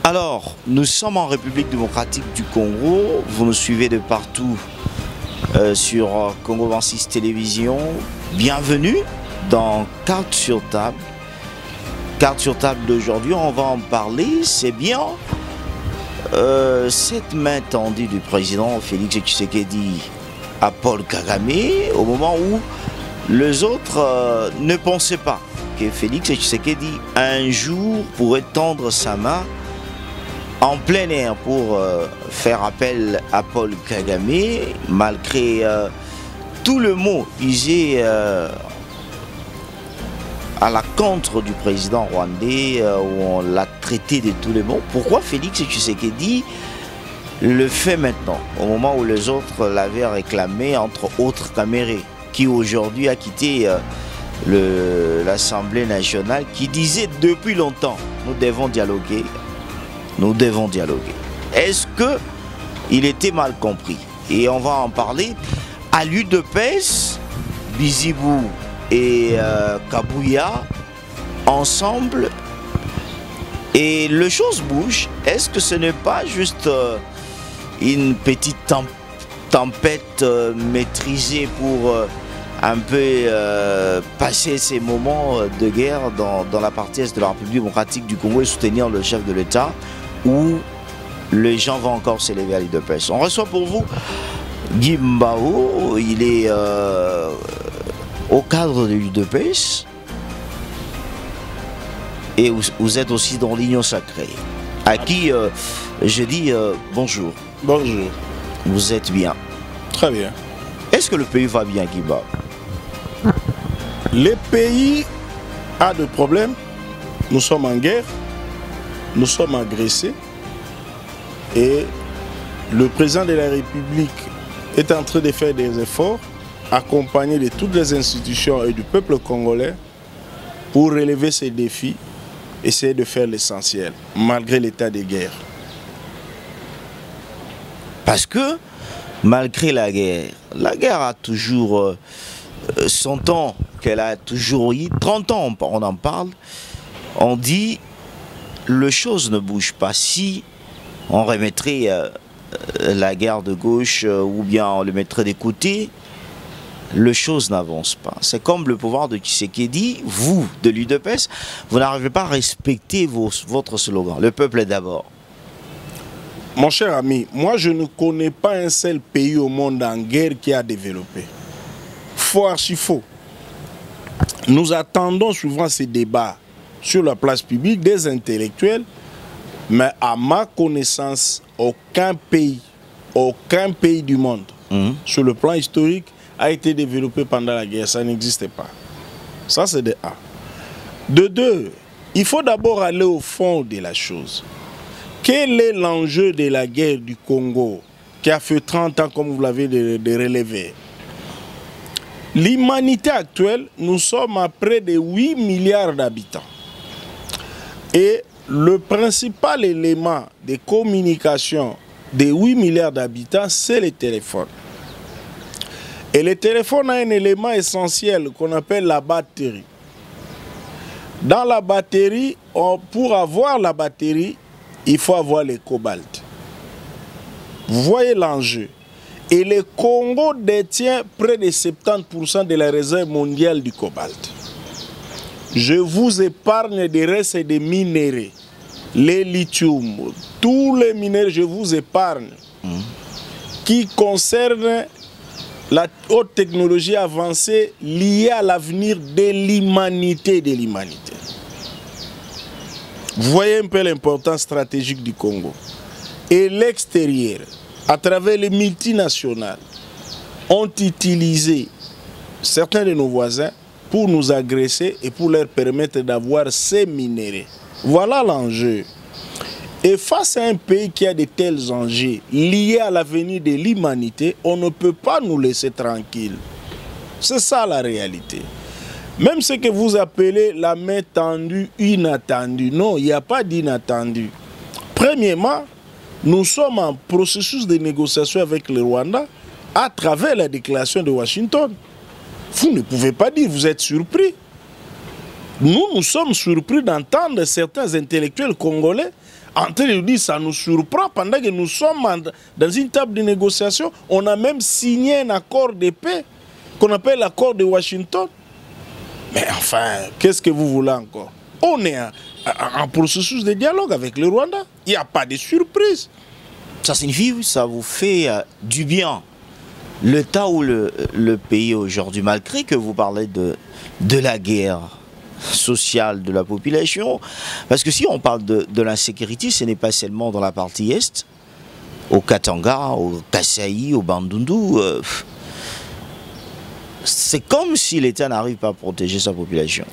Alors, nous sommes en République démocratique du Congo. Vous nous suivez de partout sur Congo 26 Télévision. Bienvenue dans Carte sur table. Carte sur table d'aujourd'hui, on va en parler. C'est bien cette main tendue du président Félix Tshisekedi à Paul Kagame au moment où les autres ne pensaient pas que Félix Tshisekedi un jour pourrait tendre sa main en plein air pour faire appel à Paul Kagame, malgré tout le mot usé à la contre du président rwandais, où on l'a traité de tous les mots. Pourquoi Félix Tshisekedi le fait maintenant, au moment où les autres l'avaient réclamé, entre autres Caméré, qui aujourd'hui a quitté l'Assemblée nationale, qui disait depuis longtemps, nous devons dialoguer. Nous devons dialoguer. Est-ce qu'il était mal compris? Et on va en parler. À l'UDPS, Bizibou et Kabouya, ensemble. Et le chose bouge. Est-ce que ce n'est pas juste une petite tempête maîtrisée pour un peu passer ces moments de guerre dans la partie est de la République démocratique du Congo et soutenir le chef de l'État, où les gens vont encore s'élever à l'UDPS? On reçoit pour vous Guy Mbao, il est au cadre de l'UDPS et vous êtes aussi dans l'Union Sacrée, à qui je dis bonjour. Bonjour. Vous êtes bien? Très bien. Est-ce que le pays va bien, Guy Mbao? Le pays a des problèmes. Nous sommes en guerre. Nous sommes agressés. Et le président de la République est en train de faire des efforts, accompagné de toutes les institutions et du peuple congolais, pour relever ces défis, essayer de faire l'essentiel, malgré l'état de guerre. Parce que, malgré la guerre a toujours son temps, qu'elle a toujours eu, 30 ans on en parle, on dit, les choses ne bougent pas. Si on remettrait la guerre de gauche ou bien on le mettrait de côté, les choses n'avancent pas. C'est comme le pouvoir de Tshisekedi, vous, de l'UDPS, vous n'arrivez pas à respecter votre slogan, le peuple est d'abord. Mon cher ami, moi je ne connais pas un seul pays au monde en guerre qui a développé. Faux, archi faux. Nous attendons souvent ces débats sur la place publique des intellectuels, mais à ma connaissance, aucun pays du monde, sur le plan historique, a été développé pendant la guerre. Ça n'existait pas. Ça, c'est de un. De deux, il faut d'abord aller au fond de la chose. Quel est l'enjeu de la guerre du Congo qui a fait 30 ans, comme vous l'avez de relever? L'humanité actuelle, nous sommes à près de 8 milliards d'habitants. Et le principal élément de communication des 8 milliards d'habitants, c'est le téléphone. Et le téléphone a un élément essentiel qu'on appelle la batterie. Dans la batterie, pour avoir la batterie, il faut avoir le cobalt. Vous voyez l'enjeu. Et le Congo détient près de 70% de la réserve mondiale du cobalt. Je vous épargne des restes des minéraux, les lithium, tous les minéraux, je vous épargne, qui concernent la haute technologie avancée liée à l'avenir de l'humanité. Vous voyez un peu l'importance stratégique du Congo. Et l'extérieur, à travers les multinationales, ont utilisé certains de nos voisins pour nous agresser et pour leur permettre d'avoir ces minéraux. Voilà l'enjeu. Et face à un pays qui a de tels enjeux liés à l'avenir de l'humanité, on ne peut pas nous laisser tranquilles. C'est ça la réalité. Même ce que vous appelez la main tendue inattendue, non, il n'y a pas d'inattendu. Premièrement, nous sommes en processus de négociation avec le Rwanda à travers la déclaration de Washington. Vous ne pouvez pas dire, vous êtes surpris. Nous sommes surpris d'entendre certains intellectuels congolais en train de dire, ça nous surprend pendant que nous sommes dans une table de négociation. On a même signé un accord de paix qu'on appelle l'accord de Washington. Mais enfin, qu'est-ce que vous voulez encore? On est en processus de dialogue avec le Rwanda. Il n'y a pas de surprise. Ça signifie, ça vous fait du bien. Le temps où le pays aujourd'hui, malgré que vous parlez de la guerre sociale de la population, parce que si on parle de l'insécurité, ce n'est pas seulement dans la partie est, au Katanga, au Kasaï, au Bandundu. C'est comme si l'État n'arrive pas à protéger sa population.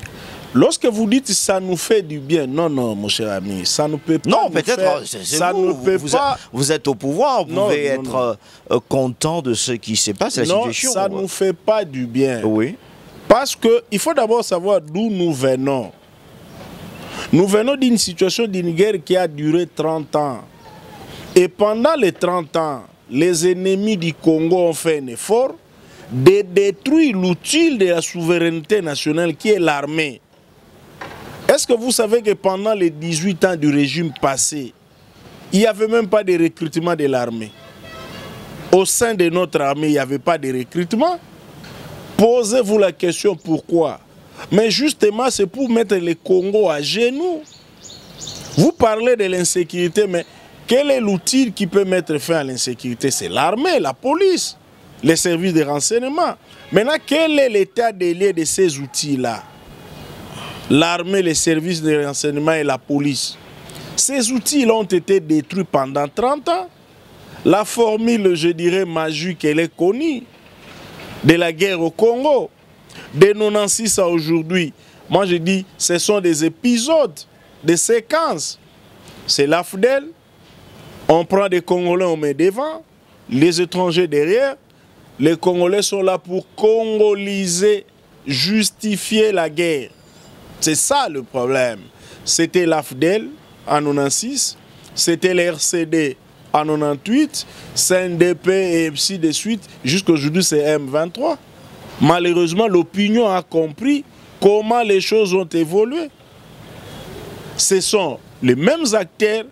Lorsque vous dites ça nous fait du bien, non, non, mon cher ami, ça ne peut pas. Non, peut-être, ça ne peut pas. Vous êtes au pouvoir, vous pouvez être content de ce qui se passe, la situation. Non, ça ne nous fait pas du bien. Oui. Parce qu'il faut d'abord savoir d'où nous venons. Nous venons d'une situation d'une guerre qui a duré 30 ans. Et pendant les 30 ans, les ennemis du Congo ont fait un effort de détruire l'outil de la souveraineté nationale qui est l'armée. Est-ce que vous savez que pendant les 18 ans du régime passé, il n'y avait même pas de recrutement de l'armée? Au sein de notre armée, il n'y avait pas de recrutement. Posez-vous la question pourquoi? Mais justement, c'est pour mettre le Congo à genoux. Vous parlez de l'insécurité, mais quel est l'outil qui peut mettre fin à l'insécurité? C'est l'armée, la police, les services de renseignement. Maintenant, quel est l'état des lieux de ces outils-là? L'armée, les services de renseignement et la police. Ces outils ont été détruits pendant 30 ans. La formule, je dirais, magique, elle est connue. De la guerre au Congo, de 96 à aujourd'hui. Moi, je dis, ce sont des épisodes, des séquences. C'est l'AFDEL, on prend des Congolais, on met devant, les étrangers derrière. Les Congolais sont là pour congoliser, justifier la guerre. C'est ça le problème. C'était l'AFDEL en 96, c'était l'RCD en 98, CNDP et ainsi de suite, jusqu'à aujourd'hui c'est M23. Malheureusement, l'opinion a compris comment les choses ont évolué. Ce sont les mêmes acteurs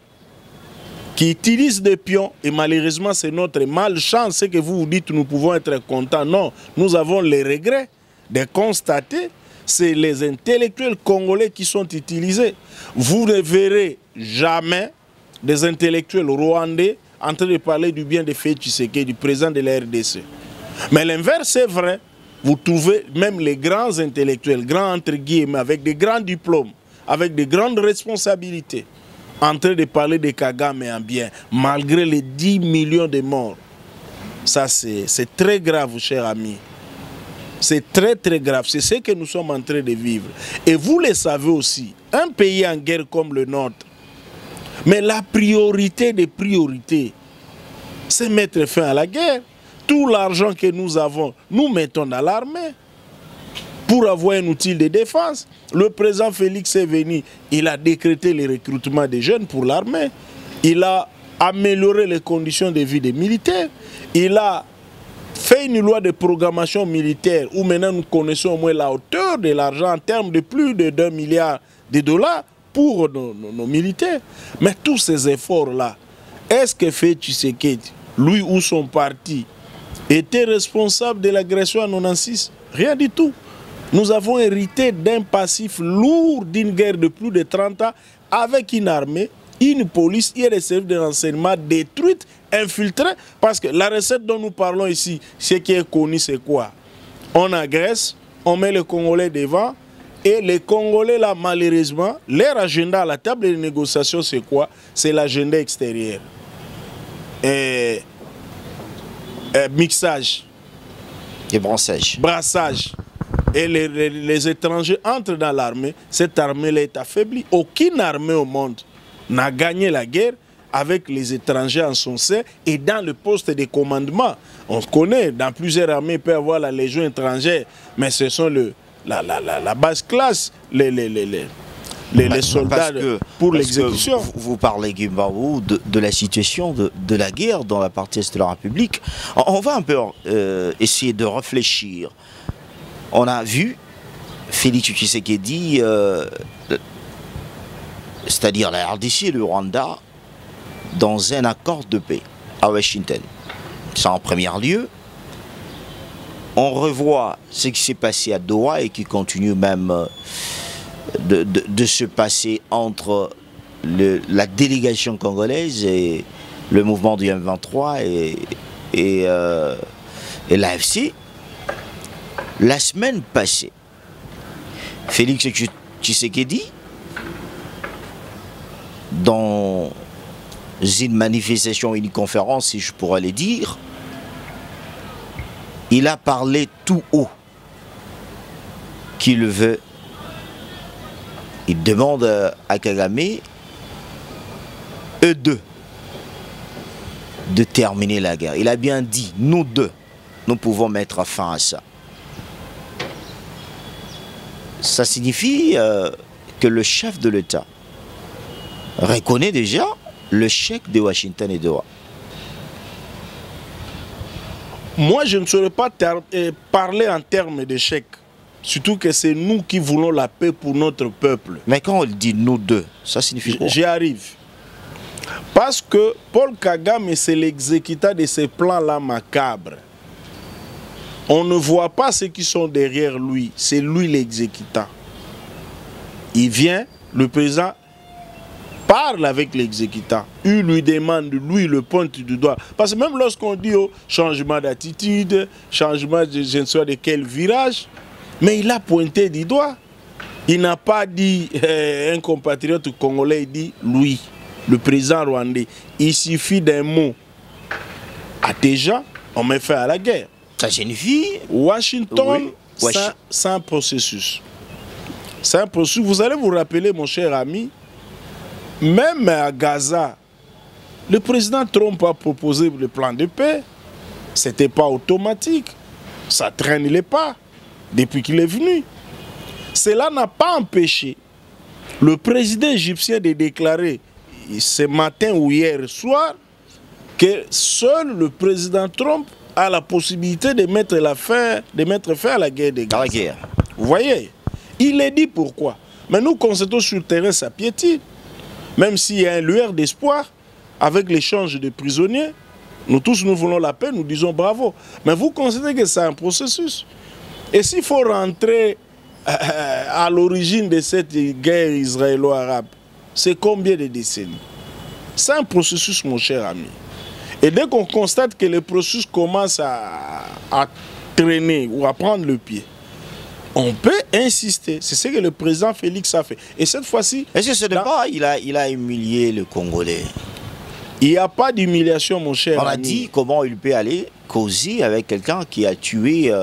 qui utilisent des pions et malheureusement c'est notre malchance, c'est que vous vous dites nous pouvons être contents. Non, nous avons les regrets de constater. C'est les intellectuels congolais qui sont utilisés. Vous ne verrez jamais des intellectuels rwandais en train de parler du bien de Félix Tshisekedi, du président de la RDC. Mais l'inverse est vrai. Vous trouvez même les grands intellectuels, grands entre guillemets, avec des grands diplômes, avec de grandes responsabilités, en train de parler de Kagame en bien, malgré les 10 millions de morts. Ça, c'est très grave, cher ami. C'est très très grave, c'est ce que nous sommes en train de vivre. Et vous le savez aussi, un pays en guerre comme le nôtre, mais la priorité des priorités, c'est mettre fin à la guerre. Tout l'argent que nous avons, nous mettons dans l'armée pour avoir un outil de défense. Le président Félix est venu, il a décrété le recrutement des jeunes pour l'armée. Il a amélioré les conditions de vie des militaires. Il a fait une loi de programmation militaire où maintenant nous connaissons au moins la hauteur de l'argent en termes de plus de 2 milliards de dollars pour nos militaires. Mais tous ces efforts-là, est-ce que Félix Tshisekedi, lui ou son parti, était responsable de l'agression en 96? Rien du tout. Nous avons hérité d'un passif lourd d'une guerre de plus de 30 ans avec une armée, une police et des services de renseignement détruites, infiltrés. Parce que la recette dont nous parlons ici, ce qui est connu, c'est quoi? On agresse, on met les Congolais devant, et les Congolais, là, malheureusement, leur agenda à la table de négociation, c'est quoi? C'est l'agenda extérieur. Mixage. Et brassage. Brassage. Et les étrangers entrent dans l'armée. Cette armée-là est affaiblie. Aucune armée au monde n'a gagné la guerre avec les étrangers en son sein et dans le poste de commandement. On connaît, dans plusieurs armées, il peut y avoir la légion étrangère, mais ce sont la basse classe, les soldats pour l'exécution. Vous parlez, Guimbarou, de la situation de la guerre dans la partie est de la République. On va un peu essayer de réfléchir. On a vu Félix Tshisekedi c'est-à-dire la RDC et le Rwanda, dans un accord de paix à Washington. Ça en premier lieu. On revoit ce qui s'est passé à Doha et qui continue même de se passer entre la délégation congolaise et le mouvement du M23 et l'AFC. La semaine passée, Félix Tshisekedi, dans une manifestation, une conférence, si je pourrais le dire, il a parlé tout haut qu'il veut. Il demande à Kagame, eux deux, de terminer la guerre. Il a bien dit, nous deux, nous pouvons mettre fin à ça. Ça signifie que le chef de l'État reconnaît déjà l'échec de Washington et Doha. Moi, je ne saurais pas parler en termes d'échec. Surtout que c'est nous qui voulons la paix pour notre peuple. Mais quand on dit nous deux, ça signifie quoi? J'y arrive. Parce que Paul Kagame, c'est l'exécutant de ces plans-là macabres. On ne voit pas ceux qui sont derrière lui. C'est lui l'exécutant. Il vient, le président parle avec l'exécutant. Il lui demande, lui, le pointe du doigt. Parce que même lorsqu'on dit oh, changement d'attitude, changement de je ne sais de quel virage, mais il a pointé du doigt. Il n'a pas dit un compatriote congolais, il dit lui, le président rwandais. Il suffit d'un mot. À des gens, on met fin à la guerre. Ça signifie Washington, oui. C'est un processus. C'est un processus. Vous allez vous rappeler, mon cher ami, même à Gaza, le président Trump a proposé le plan de paix. Ce n'était pas automatique. Ça traîne les pas depuis qu'il est venu. Cela n'a pas empêché le président égyptien de déclarer ce matin ou hier soir que seul le président Trump a la possibilité de mettre fin à la guerre de Gaza. Vous voyez, il est dit pourquoi. Mais nous constatons sur le terrain sa piétine. Même s'il y a un lueur d'espoir, avec l'échange de prisonniers, nous tous nous voulons la paix, nous disons bravo. Mais vous considérez que c'est un processus. Et s'il faut rentrer à l'origine de cette guerre israélo-arabe, c'est combien de décennies? C'est un processus, mon cher ami. Et dès qu'on constate que le processus commence à traîner ou à prendre le pied, on peut insister. C'est ce que le président Félix a fait. Et cette fois-ci... Est-ce que ce n'est pas il a humilié le Congolais? Il n'y a pas d'humiliation, mon cher ami. On a dit comment il peut aller causer avec quelqu'un qui a tué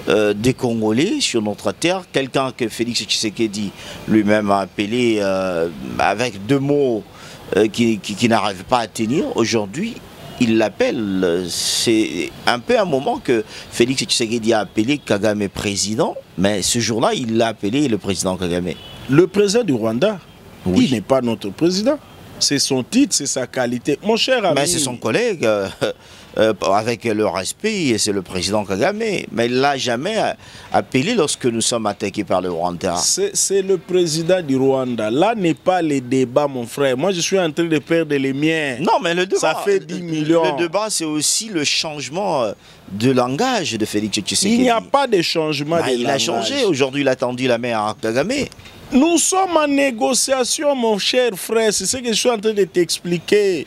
des Congolais sur notre terre. Quelqu'un que Félix Tshisekedi lui-même a appelé avec deux mots qui n'arrivent pas à tenir. Aujourd'hui, il l'appelle. C'est un peu un moment que Félix Tshisekedi a appelé Kagame président, mais ce jour-là, il l'a appelé le président Kagame. Le président du Rwanda, oui. Il n'est pas notre président. C'est son titre, c'est sa qualité. Mon cher ami... Mais c'est son collègue, avec le respect, c'est le président Kagame. Mais il ne l'a jamais appelé lorsque nous sommes attaqués par le Rwanda. C'est le président du Rwanda. Là n'est pas le débat, mon frère. Moi, je suis en train de perdre les miens. Non, mais le débat... Ça fait 10 millions. Le débat, c'est aussi le changement de langage de Félix Tshisekedi. Il n'y a pas de changement de langage. Il a changé. Aujourd'hui, il a tendu la main à Kagame. Nous sommes en négociation, mon cher frère. C'est ce que je suis en train de t'expliquer.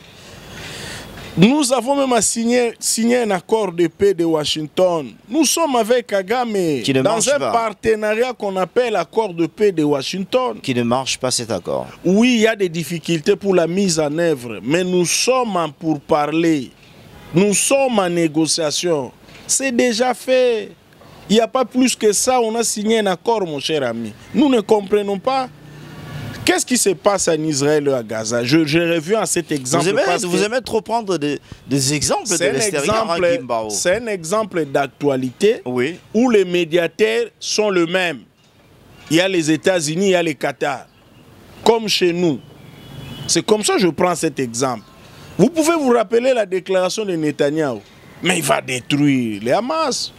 Nous avons même signé un accord de paix de Washington. Nous sommes avec Kagame dans un partenariat qu'on appelle l'accord de paix de Washington. Qui ne marche pas cet accord. Oui, il y a des difficultés pour la mise en œuvre. Mais nous sommes en pourparlers. Nous sommes en négociation. C'est déjà fait. Il n'y a pas plus que ça, on a signé un accord, mon cher ami. Nous ne comprenons pas. Qu'est-ce qui se passe en Israël et à Gaza? Je reviens à cet exemple. Vous aimez trop prendre des exemples de l'extérieur, Gimbao. C'est un exemple d'actualité, oui, où les médiateurs sont les mêmes. Il y a les États-Unis, il y a les Qatar. Comme chez nous. C'est comme ça que je prends cet exemple. Vous pouvez vous rappeler la déclaration de Netanyahou. Mais il va détruire les Hamas.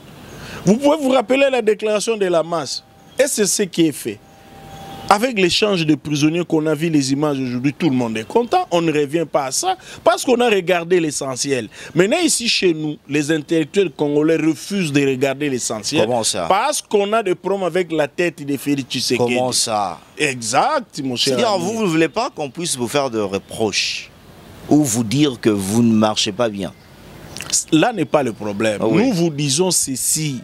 Vous pouvez vous rappeler la déclaration de la masse. Et c'est ce qui est fait. Avec l'échange de prisonniers qu'on a vu les images aujourd'hui, tout le monde est content. On ne revient pas à ça parce qu'on a regardé l'essentiel. Maintenant, ici chez nous, les intellectuels congolais refusent de regarder l'essentiel. Comment ça? Parce qu'on a des problèmes avec la tête de Félix Tshisekedi. Comment ça? Exact, mon cher. C'est-à-dire, vous ne voulez pas qu'on puisse vous faire de reproches ou vous dire que vous ne marchez pas bien. Là n'est pas le problème. Ah oui. Nous vous disons ceci.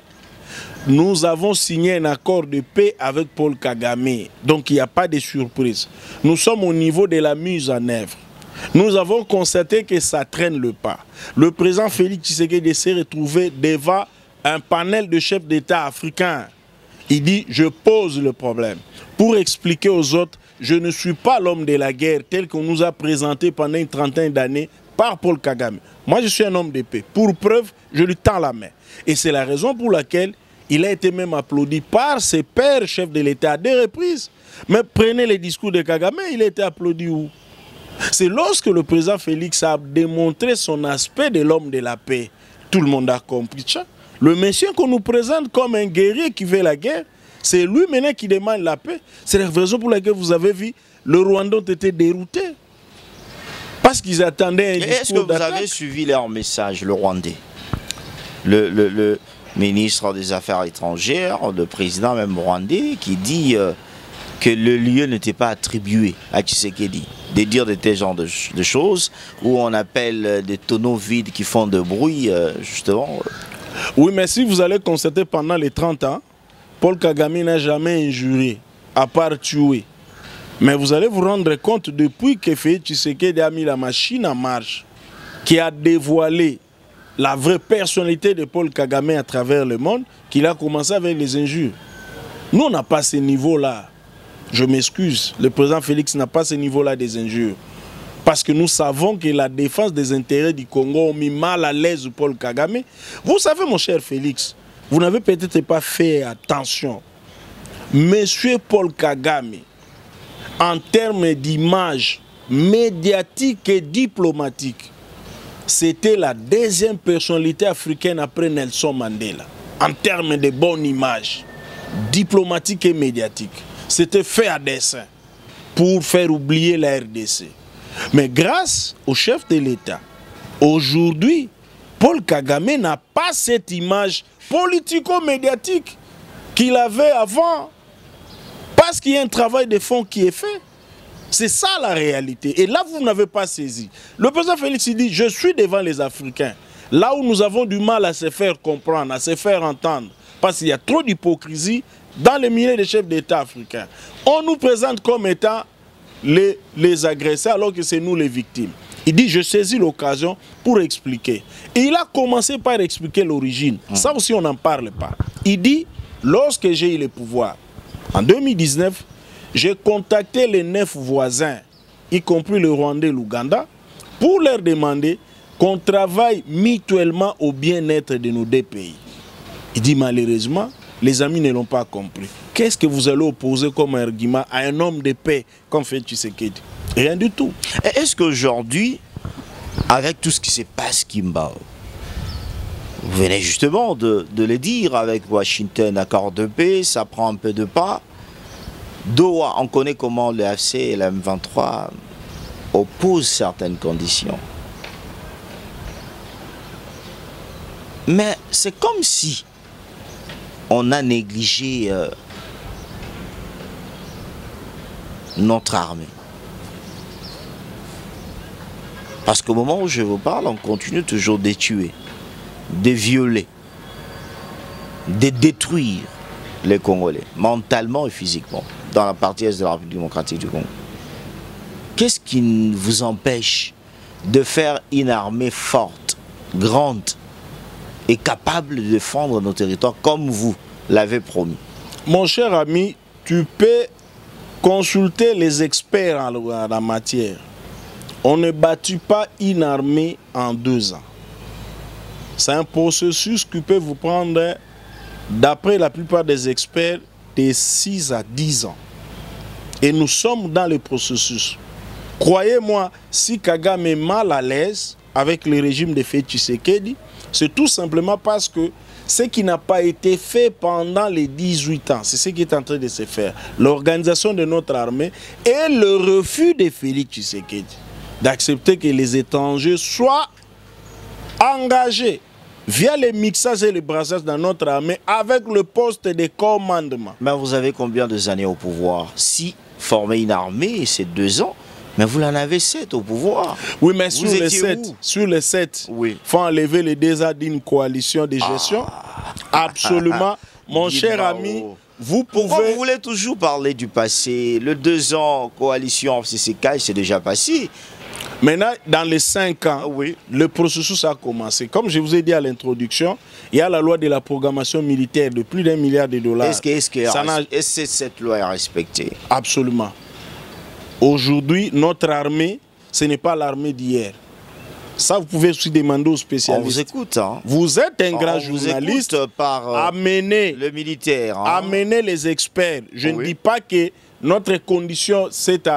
Nous avons signé un accord de paix avec Paul Kagame. Donc il n'y a pas de surprise. Nous sommes au niveau de la mise en œuvre. Nous avons constaté que ça traîne le pas. Le président Félix Tshisekedi s'est retrouvé devant un panel de chefs d'État africains. Il dit, je pose le problème. Pour expliquer aux autres, je ne suis pas l'homme de la guerre tel qu'on nous a présenté pendant une trentaine d'années par Paul Kagame. Moi, je suis un homme de paix. Pour preuve, je lui tends la main. Et c'est la raison pour laquelle il a été même applaudi par ses pairs chefs de l'État à 2 reprises. Mais prenez les discours de Kagame, il a été applaudi où? C'est lorsque le président Félix a démontré son aspect de l'homme de la paix. Tout le monde a compris ça. Le monsieur qu'on nous présente comme un guerrier qui veut la guerre, c'est lui maintenant qui demande la paix. C'est la raison pour laquelle vous avez vu, le Rwanda ont été déroutés. Parce qu'ils attendaient un discours d'attaque. Est-ce que vous avez suivi leur message, le Rwandais? Le ministre des Affaires étrangères, le président même rwandais, qui dit que le lieu n'était pas attribué à Tshisekedi. De dire de tel genre de choses, où on appelle des tonneaux vides qui font de bruit, justement. Oui, mais si vous allez constater pendant les 30 ans, Paul Kagame n'a jamais injuré, à part tuer. Mais vous allez vous rendre compte, depuis que Félix Tshisekedi a mis la machine en marche, qui a dévoilé la vraie personnalité de Paul Kagame à travers le monde, qu'il a commencé avec les injures. Nous, on n'a pas ce niveau-là. Je m'excuse, le président Félix n'a pas ce niveau-là des injures. Parce que nous savons que la défense des intérêts du Congo a mis mal à l'aise Paul Kagame. Vous savez, mon cher Félix, vous n'avez peut-être pas fait attention. Monsieur Paul Kagame, en termes d'image médiatique et diplomatique, c'était la 2e personnalité africaine après Nelson Mandela. En termes de bonne image, diplomatique et médiatique. C'était fait à dessein pour faire oublier la RDC. Mais grâce au chef de l'État, aujourd'hui, Paul Kagame n'a pas cette image politico-médiatique qu'il avait avant. Parce qu'il y a un travail de fond qui est fait. C'est ça la réalité. Et là, vous n'avez pas saisi. Le président Félix dit, je suis devant les Africains. Là où nous avons du mal à se faire comprendre, à se faire entendre, parce qu'il y a trop d'hypocrisie dans les milliers de chefs d'État africains. On nous présente comme étant les agresseurs alors que c'est nous les victimes. Il dit, je saisis l'occasion pour expliquer. Et il a commencé par expliquer l'origine. Ça aussi, on n'en parle pas. Il dit, lorsque j'ai eu le pouvoir, en 2019, j'ai contacté les 9 voisins, y compris le Rwanda et l'Ouganda, pour leur demander qu'on travaille mutuellement au bien-être de nos 2 pays. Il dit malheureusement, les amis ne l'ont pas compris. Qu'est-ce que vous allez opposer comme argument à un homme de paix comme Félix Tshisekedi? Rien du tout. Est-ce qu'aujourd'hui, avec tout ce qui se passe, Kimba, vous venez justement de le dire, avec Washington, accord de paix, ça prend un peu de pas. Doha, on connaît comment le FC et la M23 opposent certaines conditions. Mais c'est comme si on a négligé notre armée. Parce qu'au moment où je vous parle, on continue toujours de tuer, de violer, de détruire les Congolais, mentalement et physiquement, dans la partie est de la République démocratique du Congo. Qu'est-ce qui vous empêche de faire une armée forte, grande et capable de défendre nos territoires comme vous l'avez promis? Mon cher ami, tu peux consulter les experts en la matière. On ne bâtit pas une armée en 2 ans. C'est un processus qui peut vous prendre, d'après la plupart des experts, de 6 à 10 ans. Et nous sommes dans le processus. Croyez-moi, si Kagame est mal à l'aise, avec le régime de Félix Tshisekedi, c'est tout simplement parce que ce qui n'a pas été fait pendant les 18 ans, c'est ce qui est en train de se faire. L'organisation de notre armée et le refus de Félix Tshisekedi d'accepter que les étrangers soient engagés via les mixages et les brassages dans notre armée avec le poste de commandement. Mais vous avez combien d'années au pouvoir? Si former une armée, c'est 2 ans. Mais vous en avez 7 au pouvoir. Oui, mais sur les 7, oui, faut enlever les 2 ans d'une coalition de gestion. Absolument. Mon cher ami, vous pouvez... Pourquoi vous voulez toujours parler du passé? Le 2 ans coalition CCK, c'est déjà passé. Maintenant, dans les 5 ans, oui, le processus a commencé. Comme je vous ai dit à l'introduction, il y a la loi de la programmation militaire de plus d'1 milliard de dollars. Est-ce que cette loi est respectée? Absolument. Aujourd'hui, notre armée, ce n'est pas l'armée d'hier. Ça, vous pouvez aussi demander aux spécialistes. On vous écoute. Hein? Vous êtes un grand journaliste. Par amenez le militaire. Hein? Amenez les experts. Je ne dis pas que notre condition, c'est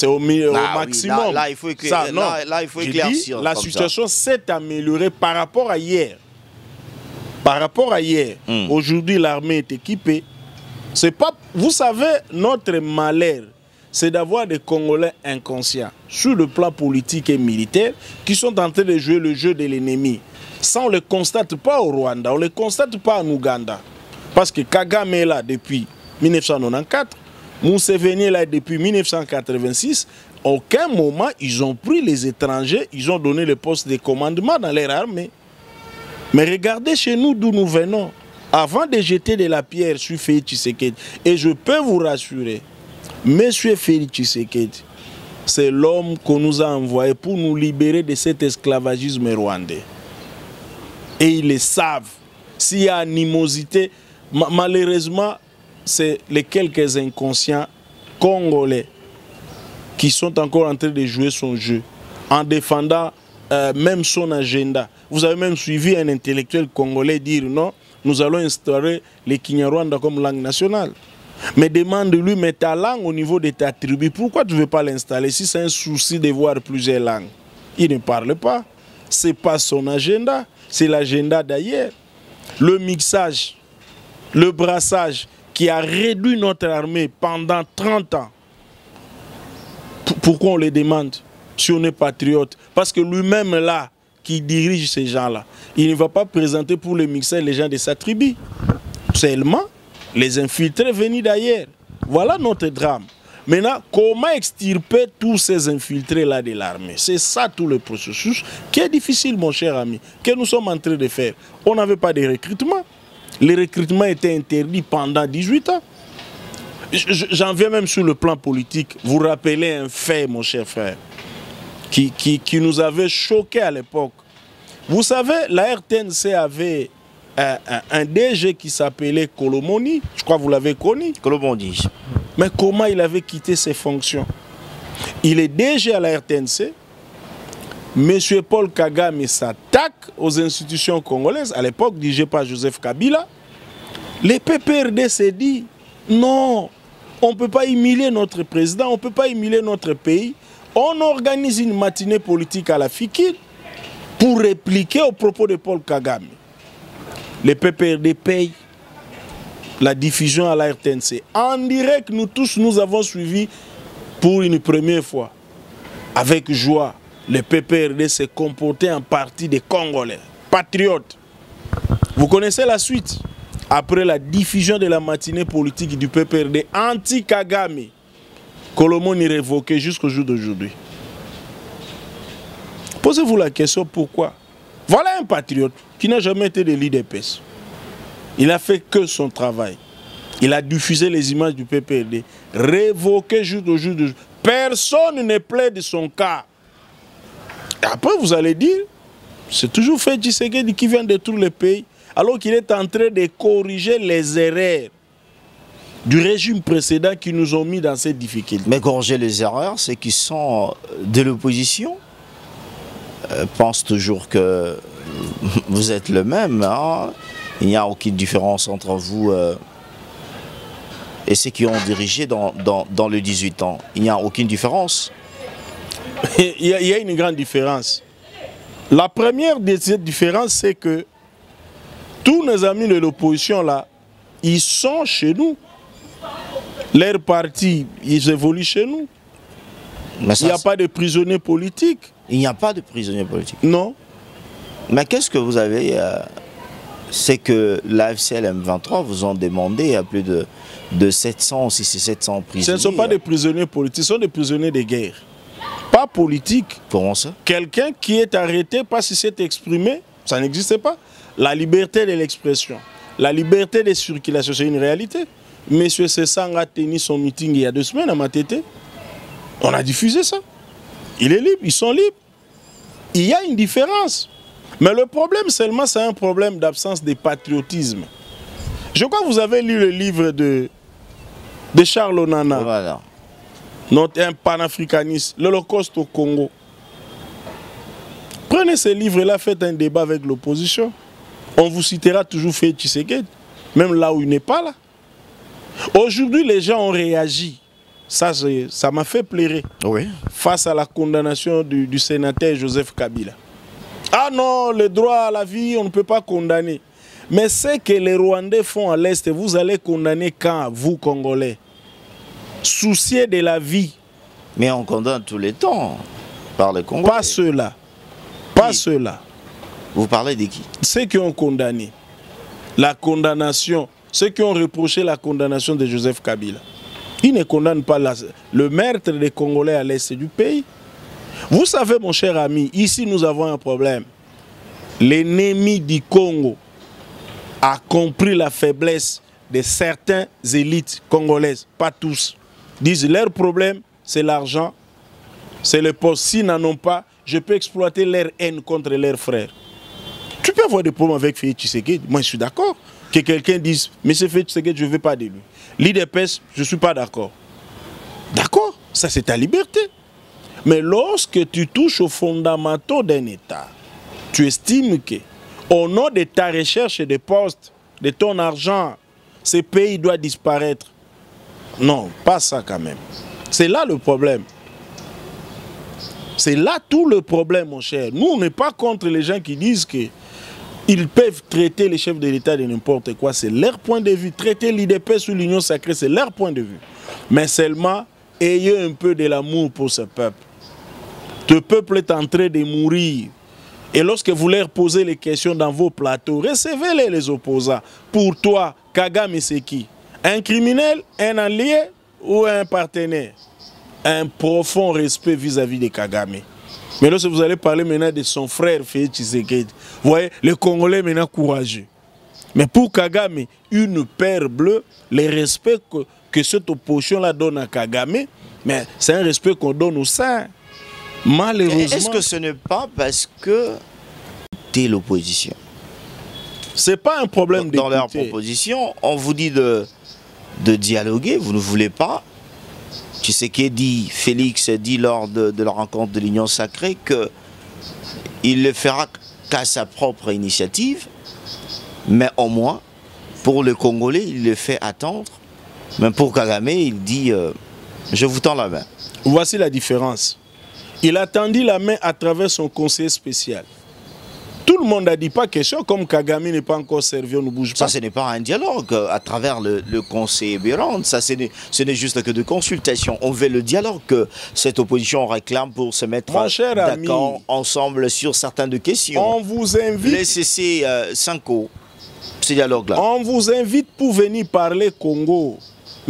au maximum. Oui, là, il faut éclaircir. La situation s'est améliorée par rapport à hier. Par rapport à hier. Aujourd'hui, l'armée est équipée. C'est pas, vous savez, notre malheur, c'est d'avoir des Congolais inconscients sur le plan politique et militaire qui sont en train de jouer le jeu de l'ennemi. Ça, on ne le constate pas au Rwanda, on ne le constate pas en Ouganda. Parce que Kagame est là depuis 1994, Museveni est là depuis 1986. Aucun moment, ils ont pris les étrangers, ils ont donné le poste de commandement dans leur armée. Mais regardez chez nous d'où nous venons. Avant de jeter de la pierre sur Félix Tshisekedi, et je peux vous rassurer, Monsieur Félix Tshisekedi, c'est l'homme qu'on nous a envoyé pour nous libérer de cet esclavagisme rwandais. Et ils le savent. S'il y a animosité, malheureusement, c'est les quelques inconscients congolais qui sont encore en train de jouer son jeu, en défendant même son agenda. Vous avez même suivi un intellectuel congolais dire non, nous allons instaurer le Kinyarwanda comme langue nationale. Mais demande-lui, mais ta langue au niveau de ta tribu, pourquoi tu ne veux pas l'installer si c'est un souci de voir plusieurs langues? Il ne parle pas. Ce n'est pas son agenda, c'est l'agenda d'ailleurs. Le mixage, le brassage qui a réduit notre armée pendant 30 ans. Pourquoi on le demande si on est patriote? Parce que lui-même là, qui dirige ces gens-là, il ne va pas présenter pour le mixage les gens de sa tribu. Seulement les infiltrés venus d'ailleurs. Voilà notre drame. Maintenant, comment extirper tous ces infiltrés-là de l'armée? C'est ça tout le processus qui est difficile, mon cher ami, que nous sommes en train de faire. On n'avait pas de recrutement. Le recrutement était interdit pendant 18 ans. J'en viens même sur le plan politique. Vous rappelez un fait, mon cher frère, qui nous avait choqués à l'époque. Vous savez, la RTNC avait un DG qui s'appelait Kolomoni. Je crois que vous l'avez connu. Kolomoni. Mais comment il avait quitté ses fonctions? Il est DG à la RTNC. Monsieur Paul Kagame s'attaque aux institutions congolaises. À l'époque, dirigé par Joseph Kabila. Les PPRD s'est dit, non, on ne peut pas humilier notre président, on ne peut pas humilier notre pays. On organise une matinée politique à la Fikir pour répliquer aux propos de Paul Kagame. Les PPRD payent la diffusion à la RTNC. En direct, nous tous, nous avons suivi pour une première fois. Avec joie, les PPRD s'est comporté en partie des Congolais, patriotes. Vous connaissez la suite? Après la diffusion de la matinée politique du PPRD anti-Kagame, Kolomoni est révoqué jusqu'au jour d'aujourd'hui. Posez-vous la question pourquoi? Voilà un patriote qui n'a jamais été de l'IDPS. Il n'a fait que son travail. Il a diffusé les images du PPRD, révoqué jusqu'au jour d'aujourd'hui. Personne ne plaide son cas. Et après, vous allez dire, c'est toujours Félix Tshisekedi qui vient de tout le pays, alors qu'il est en train de corriger les erreurs du régime précédent qui nous ont mis dans ces difficultés. Mais corriger les erreurs, c'est qu'ils sont de l'opposition. Pensent toujours que vous êtes le même. Hein? Il n'y a aucune différence entre vous et ceux qui ont dirigé dans le 18 ans. Il n'y a aucune différence. il y a une grande différence. La première de ces différences, c'est que tous nos amis de l'opposition, là, ils sont chez nous. Leurs partis, ils évoluent chez nous. Mais ça, il n'y a pas de prisonniers politiques. Il n'y a pas de prisonniers politiques. Non. Mais qu'est-ce que vous avez c'est que l'AFCL M23 vous ont demandé à plus de 700, si c'est 700 prisonniers. Ce ne sont pas des prisonniers politiques, ce sont des prisonniers de guerre. Pas politiques. Comment ça? Quelqu'un qui est arrêté parce qu'il s'est exprimé, ça n'existe pas. La liberté de l'expression, la liberté de circulation, c'est une réalité. Monsieur Sessang a tenu son meeting il y a 2 semaines à Matete. On a diffusé ça. Il est libre, ils sont libres. Il y a une différence. Mais le problème seulement, c'est un problème d'absence de patriotisme. Je crois que vous avez lu le livre de Charles Onana. Voilà. Un panafricaniste, l'Holocauste au Congo. Prenez ce livre-là, faites un débat avec l'opposition. On vous citera toujours Félix Tshisekedi, même là où il n'est pas là. Aujourd'hui, les gens ont réagi. Ça m'a fait pleurer. Oui. Face à la condamnation du sénateur Joseph Kabila. Ah non, le droit à la vie, on ne peut pas condamner. Mais ce que les Rwandais font à l'Est, vous allez condamner quand, vous, Congolais? Soucier de la vie. Mais on condamne tous les temps par les Congolais. Pas ceux-là. Pas ceux-là. Vous parlez de qui? Ceux qui ont condamné. La condamnation. Ceux qui ont reproché la condamnation de Joseph Kabila. Ils ne condamnent pas le meurtre des Congolais à l'Est du pays. Vous savez, mon cher ami, ici nous avons un problème. L'ennemi du Congo a compris la faiblesse de certaines élites congolaises, pas tous. Disent leur problème, c'est l'argent, c'est le poste. S'ils n'en ont pas, je peux exploiter leur haine contre leurs frères. Tu peux avoir des problèmes avec Félix Tshisekedi, moi je suis d'accord. Que quelqu'un dise, mais c'est Félix Tshisekedi, je ne veux pas de lui. L'IDPS, je ne suis pas d'accord. D'accord, ça c'est ta liberté. Mais lorsque tu touches aux fondamentaux d'un État, tu estimes que, au nom de ta recherche de postes, de ton argent, ce pays doit disparaître. Non, pas ça quand même. C'est là le problème. C'est là tout le problème, mon cher. Nous, on n'est pas contre les gens qui disent qu'ils peuvent traiter les chefs de l'État de n'importe quoi. C'est leur point de vue. Traiter l'IDPS ou l'Union sacrée, c'est leur point de vue. Mais seulement, ayez un peu de l'amour pour ce peuple. Ce peuple est en train de mourir. Et lorsque vous leur posez les questions dans vos plateaux, recevez-les, les opposants. Pour toi, Kagame, c'est qui? Un criminel, un allié ou un partenaire? Un profond respect vis-à-vis de Kagame. Mais lorsque vous allez parler maintenant de son frère Félix Tshisekedi, vous voyez, les Congolais maintenant courageux. Mais pour Kagame, une paire bleue, le respect que cette opposition-là donne à Kagame, mais c'est un respect qu'on donne au sein. Malheureusement. Est-ce que ce n'est pas parce que tu es l'opposition? C'est pas un problème d'écouter. Dans leur proposition, on vous dit de dialoguer, vous ne voulez pas. Tshisekedi, Félix dit lors de la rencontre de l'Union sacrée qu'il le fera qu'à sa propre initiative, mais au moins, pour le Congolais, il le fait attendre. Mais pour Kagame, il dit je vous tends la main. Voici la différence. Il a tendu la main à travers son conseiller spécial. Tout le monde n'a dit pas question, comme Kagame n'est pas encore servi, on ne bouge pas. Ça, ce n'est pas un dialogue à travers le conseiller Birand. Ça, ce n'est juste que de consultation. On veut le dialogue que cette opposition réclame pour se mettre d'accord ensemble sur certaines questions. On vous invite. Laissez Sanko, ce dialogue-là. On vous invite pour venir parler Congo.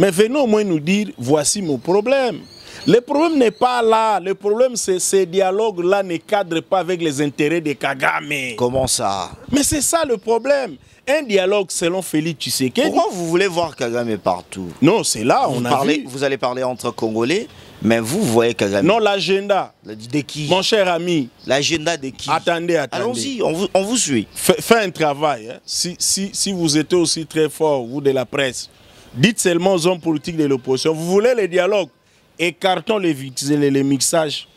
Mais venez au moins nous dire, voici mon problème. Le problème n'est pas là. Le problème, c'est que ces dialogues-là ne cadrent pas avec les intérêts de Kagame. Comment ça? Mais c'est ça le problème. Un dialogue selon Félix Tshisekedi. Pourquoi vous voulez voir Kagame partout? Non, c'est là, on a vu. Vous allez parler entre Congolais, mais vous voyez Kagame. Non, l'agenda. De qui? Mon cher ami. L'agenda de qui? Attendez. Allons-y, on vous suit. Faites un travail. Hein. Si vous êtes aussi très fort, vous de la presse, dites seulement aux hommes politiques de l'opposition, vous voulez les dialogues? Écartons les mixages,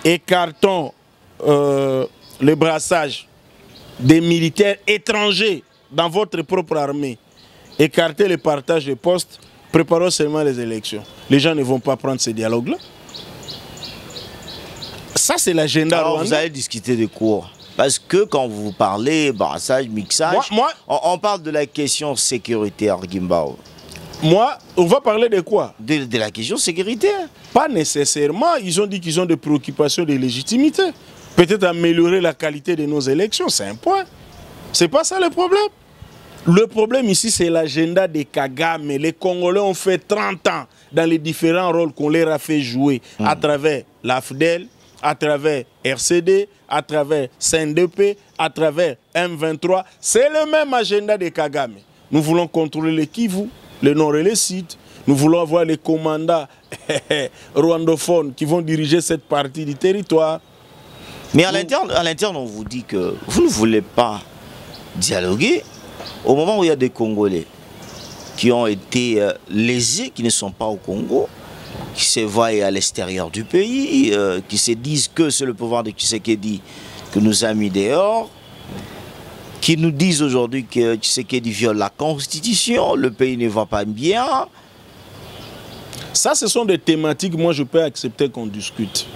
écartons le brassage des militaires étrangers dans votre propre armée. Écartez le partage des postes, préparons seulement les élections. Les gens ne vont pas prendre ces dialogues-là. Ça, c'est l'agenda rwandais. Vous allez discuter de quoi? Parce que quand vous parlez brassage, mixage, on parle de la question sécuritaire, Guimbao. Moi, on va parler de quoi? De la question sécuritaire. Pas nécessairement. Ils ont dit qu'ils ont des préoccupations de légitimité. Peut-être améliorer la qualité de nos élections, c'est un point. C'est pas ça le problème. Le problème ici, c'est l'agenda des Kagame. Les Congolais ont fait 30 ans dans les différents rôles qu'on leur a fait jouer à travers l'AFDEL, à travers RCD, à travers CNDP, à travers M23. C'est le même agenda des Kagame. Nous voulons contrôler le Kivu, le Nord et le Sud. Nous voulons avoir les commandants rwandophones qui vont diriger cette partie du territoire. Mais à l'interne, on vous dit que vous ne voulez pas dialoguer au moment où il y a des Congolais qui ont été lésés, qui ne sont pas au Congo, qui se voient à l'extérieur du pays, qui se disent que c'est le pouvoir de Tshisekedi qui nous a mis dehors, qui nous disent aujourd'hui que Tshisekedi viole la Constitution, le pays ne va pas bien. Ça, ce sont des thématiques, moi je peux accepter qu'on discute.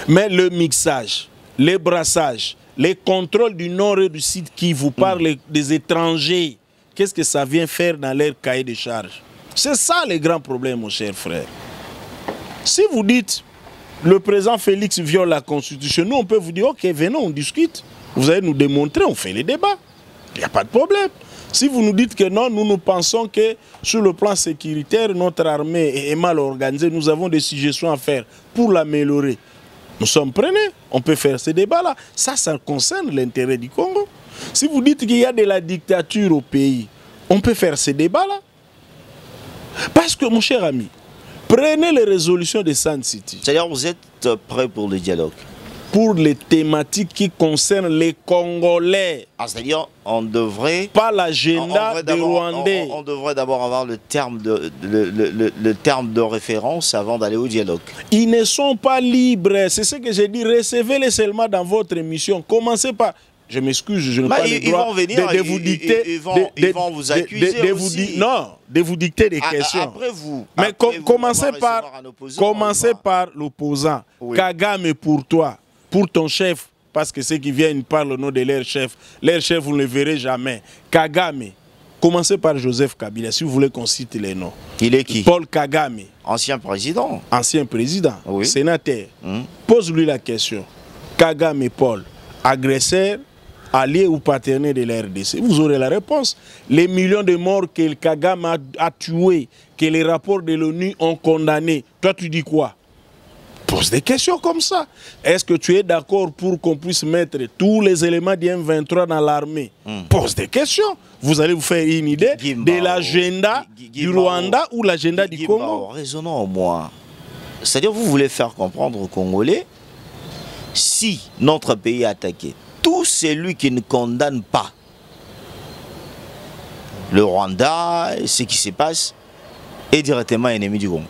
Mais le mixage, les brassages, les contrôles du nord et du sud qui vous parlent des étrangers, qu'est-ce que ça vient faire dans leur cahier de charges? C'est ça le grand problème, mon cher frère. Si vous dites le président Félix viole la Constitution, nous on peut vous dire ok, venons, on discute. Vous allez nous démontrer, on fait les débats. Il n'y a pas de problème. Si vous nous dites que non, nous pensons que sur le plan sécuritaire, notre armée est mal organisée, nous avons des suggestions à faire pour l'améliorer. Nous sommes prenés, on peut faire ces débats-là. Ça concerne l'intérêt du Congo. Si vous dites qu'il y a de la dictature au pays, on peut faire ces débats-là. Parce que, mon cher ami, prenez les résolutions de Sun City. C'est-à-dire vous êtes prêt pour le dialogue? Pour les thématiques qui concernent les Congolais. C'est-à-dire on devrait... Pas l'agenda des Rwandais. On devrait d'abord avoir le terme de référence avant d'aller au dialogue. Ils ne sont pas libres. C'est ce que j'ai dit. Recevez-les seulement dans votre émission. Commencez par... Je m'excuse, je n'ai pas le droit de vous dicter... Ils vont vous accuser aussi. Non, de vous dicter des questions. Après vous. Mais commencez par l'opposant. Oui. Kagame pour toi. Pour ton chef, parce que ceux qui viennent parlent au nom de leur chef, vous ne le verrez jamais. Kagame, commencez par Joseph Kabila, si vous voulez qu'on cite les noms. Il est qui? Paul Kagame. Ancien président. Ancien président, oui. Sénateur. Pose-lui la question. Kagame Paul, agresseur, allié ou partenaire de la RDC? Vous aurez la réponse. Les millions de morts que Kagame a tués, que les rapports de l'ONU ont condamnés, toi tu dis quoi? Pose des questions comme ça. Est-ce que tu es d'accord pour qu'on puisse mettre tous les éléments du M23 dans l'armée? Pose des questions. Vous allez vous faire une idée de l'agenda du Rwanda ou l'agenda du Congo. Raisonnons au moins. C'est-à-dire vous voulez faire comprendre aux Congolais, si notre pays est attaqué, tout celui qui ne condamne pas le Rwanda, ce qui se passe, est directement ennemi du Congo.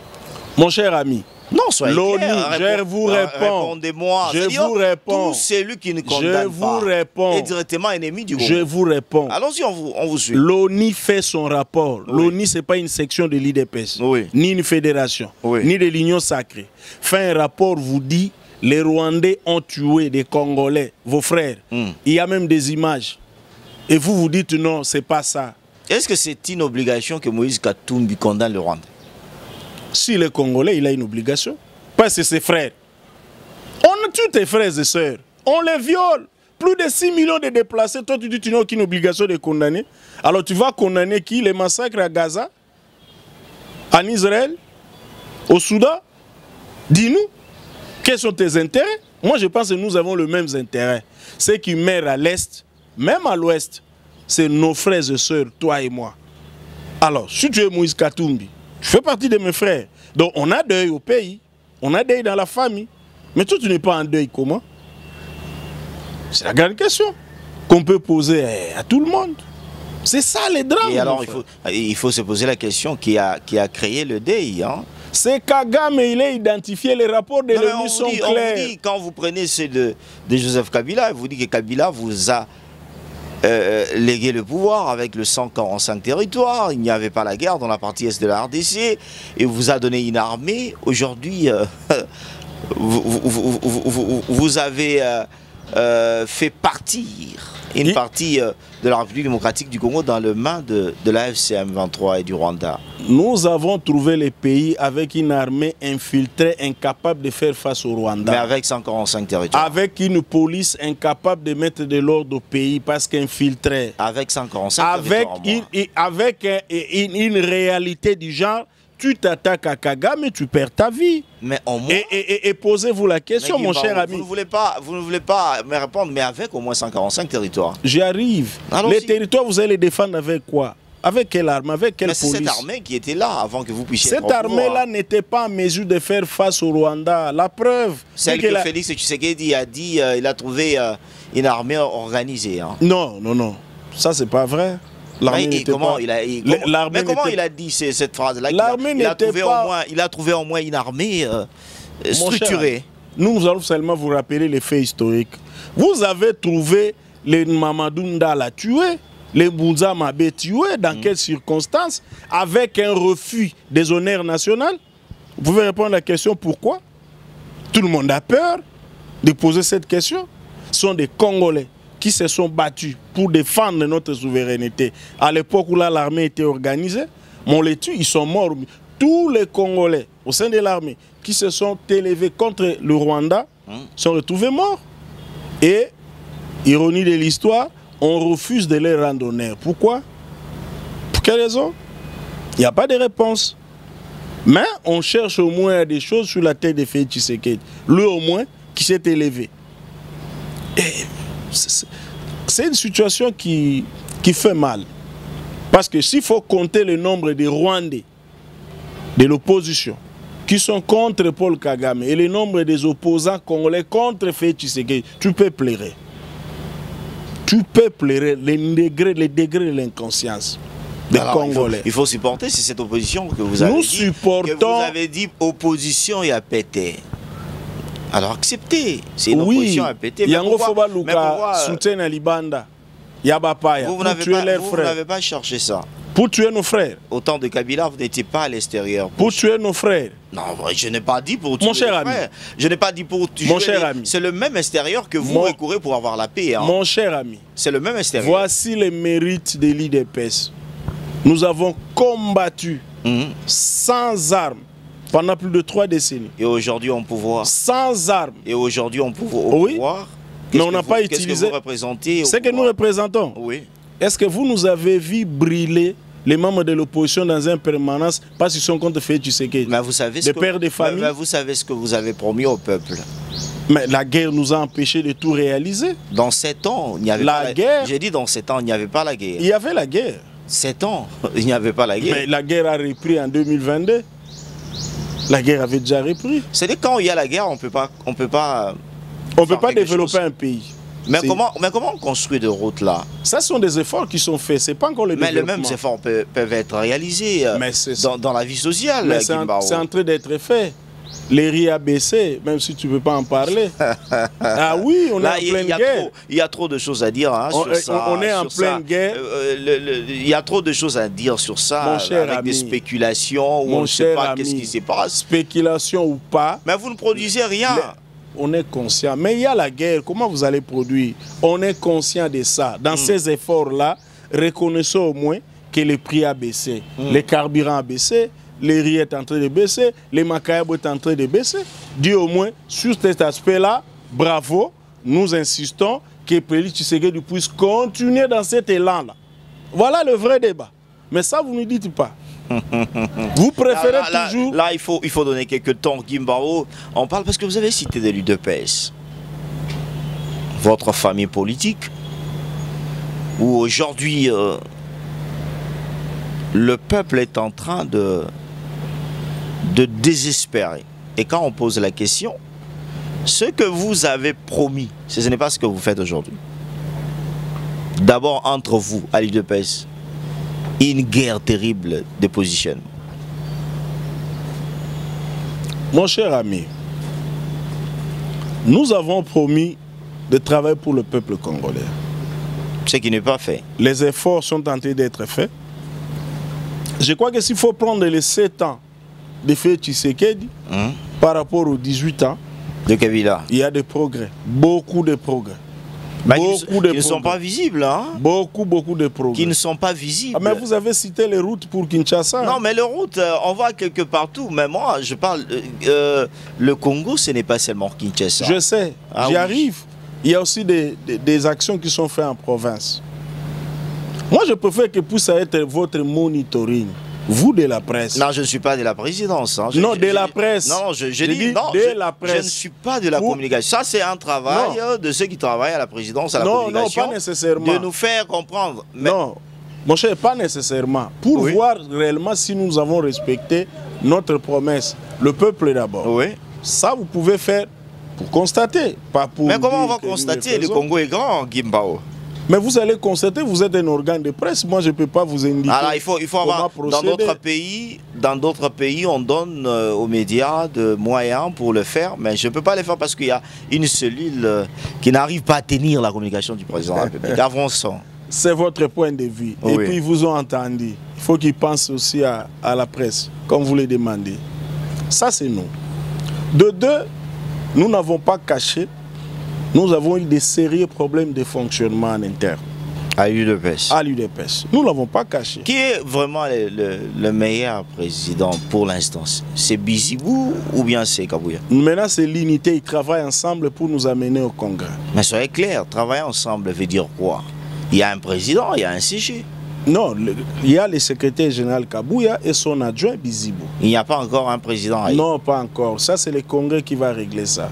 Mon cher ami, non, soyez clair. Je vous réponds. Répondez-moi. Je vous réponds. Tout celui qui ne condamne pas est directement ennemi du Congo. Je vous réponds. Allons-y, on vous suit. L'ONU fait son rapport. Oui. L'ONU, ce n'est pas une section de l'IDPS, oui. Ni une fédération, oui. Ni de l'Union sacrée. Fait un rapport, vous dit, les Rwandais ont tué des Congolais, vos frères. Il y a même des images. Et vous dites non, c'est pas ça. Est-ce que c'est une obligation que Moïse Katumbi condamne le Rwanda? Si le Congolais, il a une obligation. Parce que ses frères. On tue tes frères et sœurs. On les viole. Plus de 6 millions de déplacés. Toi, tu dis que tu n'as aucune obligation de condamner. Alors, tu vas condamner qui? Les massacres à Gaza? En Israël? Au Soudan? Dis-nous. Quels sont tes intérêts? Moi, je pense que nous avons les mêmes intérêts. Ceux qui meurent à l'Est, même à l'Ouest, c'est nos frères et sœurs, toi et moi. Alors, si tu es Moïse Katumbi, tu fais partie de mes frères. Donc on a deuil au pays, on a deuil dans la famille. Mais toi tu n'es pas en deuil comment? C'est la grande question qu'on peut poser à tout le monde. C'est ça les drames. Et alors il faut se poser la question qui a créé le deuil. Hein? C'est Kagame, il a identifié, les rapports de l'ONU sont clairs. On vous dit, quand vous prenez ceux de Joseph Kabila, vous dit que Kabila vous a légué le pouvoir avec le 145 territoires. Il n'y avait pas la guerre dans la partie est de la RDC et vous a donné une armée. Aujourd'hui, vous avez fait partir une partie de la République démocratique du Congo dans le main de la FCM23 et du Rwanda. Nous avons trouvé les pays avec une armée infiltrée, incapable de faire face au Rwanda. Mais avec 145 territoires. Avec une police incapable de mettre de l'ordre au pays parce qu'infiltrée. Avec 145 territoires. Avec une réalité du genre, tu t'attaques à Kagame et tu perds ta vie. Mais au moins... Et posez-vous la question, mon cher ami. Vous ne voulez pas me répondre, mais avec au moins 145 territoires. J'y arrive. Les territoires, vous allez les défendre avec quoi? Avec quelle arme? Avec quelle police? C'est cette armée qui était là avant que vous puissiez Cette armée-là n'était pas en mesure de faire face au Rwanda. La preuve... Celle que Félix Tshisekedi a dit, il a trouvé une armée organisée. Hein. Non. Ça, c'est pas vrai. Mais comment il a dit cette phrase-là? Il a trouvé au moins une armée structurée. Cher, nous allons seulement vous rappeler les faits historiques. Vous avez trouvé les Mamadou Ndala tués, les Bounza Mabé tués, dans quelles circonstances? Avec un refus des honneurs nationaux. Vous pouvez répondre à la question pourquoi? Tout le monde a peur de poser cette question. Ce sont des Congolais qui se sont battus pour défendre notre souveraineté. À l'époque où l'armée était organisée, on les tue, ils sont morts. Tous les Congolais au sein de l'armée qui se sont élevés contre le Rwanda sont retrouvés morts. Et, ironie de l'histoire, on refuse de les rendre honneur. Pourquoi? Pour quelle raison? Il n'y a pas de réponse. Mais on cherche au moins des choses sur la tête de Félix Tshisekedi. Lui au moins qui s'est élevé. Et c'est une situation qui fait mal. Parce que s'il faut compter le nombre de Rwandais de l'opposition qui sont contre Paul Kagame et le nombre des opposants congolais contre Félix Tshisekedi, tu peux pleurer. Tu peux pleurer les degrés de l'inconscience des Congolais. Il faut supporter, c'est cette opposition que vous avez dit. Que vous avez dit opposition et à péter. Alors acceptez, c'est une opposition à péter. Mais pourquoi soutien à Libanda, vous n'avez pas cherché ça. Pour tuer nos frères. Au temps de Kabila, vous n'étiez pas à l'extérieur. Pour tuer nos frères. Non, je n'ai pas dit pour tuer nos frères. Je n'ai pas dit pour tuer. Mon cher ami. C'est le même extérieur que vous recourez pour avoir la paix. Hein. Mon cher ami. C'est le même extérieur. Voici les mérites de l'IDPS. Nous avons combattu sans armes pendant plus de 3 décennies. Et aujourd'hui, on pouvoir. Sans armes. Et aujourd'hui, on pouvoir. Mais on n'a pas utilisé. Qu'est-ce que vous représentez? Ce que nous représentons. Oui. Est-ce que vous nous avez vu brûler les membres de l'opposition dans une permanence parce qu'ils sont contre Félix Tshisekedi? Mais vous savez des pères de famille. Mais vous savez ce que vous avez promis au peuple. Mais la guerre nous a empêchés de tout réaliser. Dans 7 ans, il n'y avait pas la guerre. J'ai dit dans 7 ans, il n'y avait pas la guerre. Il y avait la guerre. 7 ans, il n'y avait pas la guerre. Mais la guerre a repris en 2022. La guerre avait déjà repris. C'est-à-dire quand il y a la guerre, on peut pas développer un pays. Mais comment on construit de routes là? Ça sont des efforts qui sont faits, c'est pas encore le développement. Mais les mêmes efforts peuvent être réalisés dans la vie sociale. C'est en train d'être fait. Les riz a baissé, même si tu ne veux pas en parler. Ah oui, on est en pleine guerre. Il y a trop de choses à dire sur ça. On est en pleine guerre. Il y a trop de choses à dire sur ça, avec des spéculations, où on ne sait pas qu'est-ce qui se passe. Spéculation ou pas. Mais vous ne produisez rien. On est conscient. Mais il y a la guerre, comment vous allez produire? On est conscient de ça. Dans ces efforts-là, reconnaissons au moins que le prix a baissé. Les carburants ont baissé. Les riz est en train de baisser, les macabre est en train de baisser. Dieu au moins, sur cet aspect-là, bravo, nous insistons que Félix Tshisekedi puisse continuer dans cet élan-là. Voilà le vrai débat. Mais ça, vous ne dites pas. Vous préférez toujours... Là, il faut donner quelques temps, Guimbaro. On parle parce que vous avez cité de l'UDPS. Votre famille politique, où aujourd'hui, le peuple est en train de désespérer. Et quand on pose la question, ce que vous avez promis, ce n'est pas ce que vous faites aujourd'hui. D'abord, entre vous, à l'UDPS, une guerre terrible de positionnement. Mon cher ami, nous avons promis de travailler pour le peuple congolais. Ce qui n'est pas fait. Les efforts sont en train d'être faits. Je crois que s'il faut prendre les 7 ans de Félix Tshisekedi par rapport aux 18 ans, De Kabila. Il y a des progrès, beaucoup de progrès. Bah, qui ne sont pas visibles. Hein? Beaucoup de progrès. Qui ne sont pas visibles. Ah, mais vous avez cité les routes pour Kinshasa. Non, mais les routes, on voit quelque partout. Mais moi, je parle... le Congo, ce n'est pas seulement Kinshasa. Je sais, j'y oui. arrive. Il y a aussi des actions qui sont faites en province. Moi, je préfère que puisse être votre monitoring. Vous de la presse. Non, je ne suis pas de la présidence. Hein. Non, de la presse. Non, je dis non, la presse. Je ne suis pas de la communication. Ça, c'est un travail de ceux qui travaillent à la présidence, à la communication. Non, pas nécessairement. De nous faire comprendre. Mais... Non, mon cher, pas nécessairement. Pour voir réellement si nous avons respecté notre promesse. Le peuple d'abord. Oui. Ça, vous pouvez faire pour constater, pas pour... Mais comment on va constater? Le Congo est grand, Gimbao. Mais vous allez constater, vous êtes un organe de presse. Moi, je ne peux pas vous indiquer. Alors, il faut avoir. Dans d'autres pays, on donne aux médias de moyens pour le faire, mais je ne peux pas le faire parce qu'il y a une cellule qui n'arrive pas à tenir la communication du président de la République. Avançons. C'est votre point de vue. Et puis, ils vous ont entendu. Il faut qu'ils pensent aussi à la presse, comme vous le demandez. Ça, c'est nous. De deux, nous n'avons pas caché. Nous avons eu des sérieux problèmes de fonctionnement en interne. À l'UDPS. À l'UDPS. Nous ne l'avons pas caché. Qui est vraiment le meilleur président pour l'instant? C'est Bizibou ou bien c'est Kabouya? Maintenant, c'est l'unité. Ils travaillent ensemble pour nous amener au Congrès. Mais soyez clair, travailler ensemble veut dire quoi? Il y a un président, il y a un CG. Non, il y a le secrétaire général Kabouya et son adjoint Bizibou. Il n'y a pas encore un président. Non, pas encore. Ça, c'est le Congrès qui va régler ça.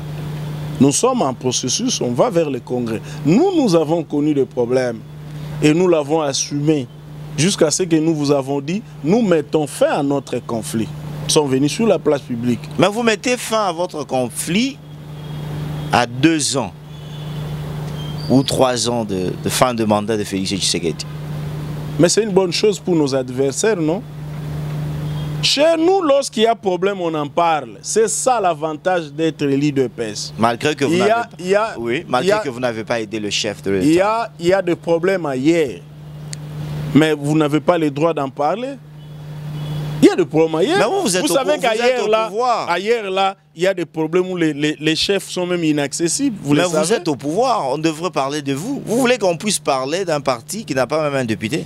Nous sommes en processus, on va vers le Congrès. Nous avons connu des problèmes et nous l'avons assumé jusqu'à ce que nous vous avons dit, nous mettons fin à notre conflit. Nous sommes venus sur la place publique. Mais vous mettez fin à votre conflit à 2 ans ou 3 ans de fin de mandat de Félix Tshisekedi. Mais c'est une bonne chose pour nos adversaires, non? Chez nous, lorsqu'il y a problème, on en parle. C'est ça l'avantage d'être l'UDPS. Malgré que vous n'avez pas aidé le chef de l'État. Il y a des problèmes ailleurs. Mais vous n'avez pas le droit d'en parler. Il y a des problèmes ailleurs. Mais vous savez qu'ailleurs, là, il y a des problèmes où les chefs sont même inaccessibles. Vous êtes au pouvoir, on devrait parler de vous. Vous voulez qu'on puisse parler d'un parti qui n'a pas même un député?